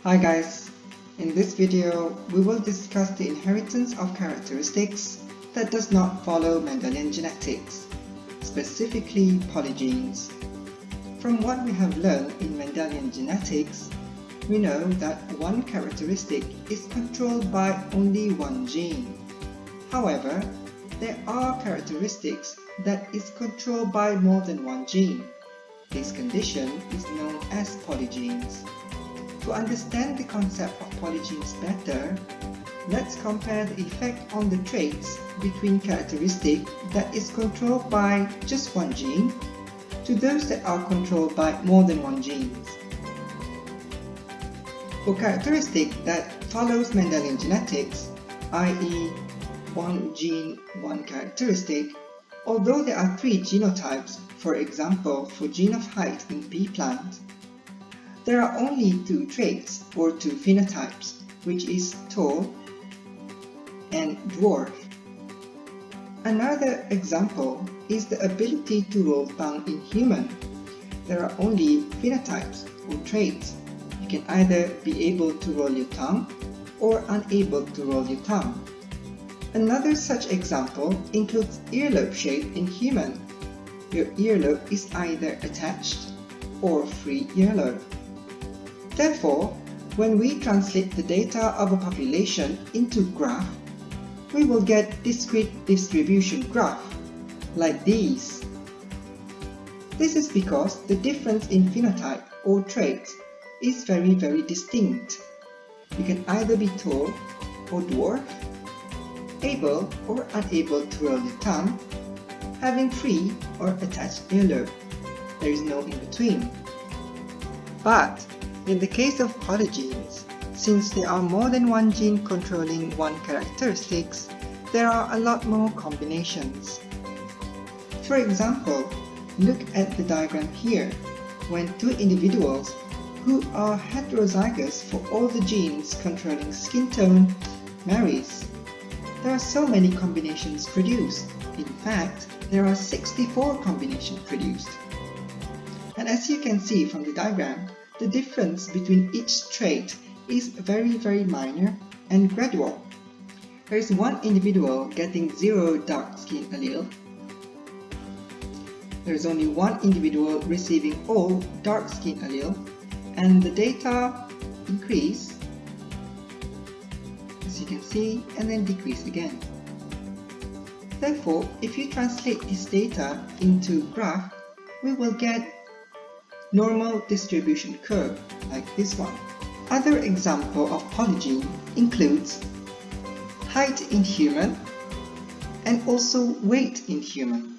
Hi guys, in this video we will discuss the inheritance of characteristics that does not follow Mendelian genetics, specifically polygenes. From what we have learned in Mendelian genetics, we know that one characteristic is controlled by only one gene. However, there are characteristics that is controlled by more than one gene. This condition is known as polygenes. To understand the concept of polygenes better, let's compare the effect on the traits between characteristics that is controlled by just one gene to those that are controlled by more than one gene. For characteristics that follows Mendelian genetics, i.e. one gene, one characteristic, although there are 3 genotypes, for example for gene of height in pea plant, there are only 2 traits or 2 phenotypes, which is tall and dwarf. Another example is the ability to roll tongue in human. There are only phenotypes or traits. You can either be able to roll your tongue or unable to roll your tongue. Another such example includes earlobe shape in human. Your earlobe is either attached or free earlobe. Therefore, when we translate the data of a population into graph, we will get discrete distribution graph, like these. This is because the difference in phenotype or traits is very distinct. You can either be tall or dwarf, able or unable to roll your tongue, having free or attached earlobe. There is no in between. But in the case of polygenes, since there are more than one gene controlling one characteristics, there are a lot more combinations. For example, look at the diagram here. When 2 individuals who are heterozygous for all the genes controlling skin tone marries, there are so many combinations produced. In fact, there are 64 combinations produced. And as you can see from the diagram, the difference between each trait is very minor and gradual. There is one individual getting 0 dark skin allele. There is only one individual receiving all dark skin allele, and the data increase, as you can see, and then decrease again. Therefore, if you translate this data into graph, we will get normal distribution curve like this one. Other example of polygene includes height in human and also weight in human.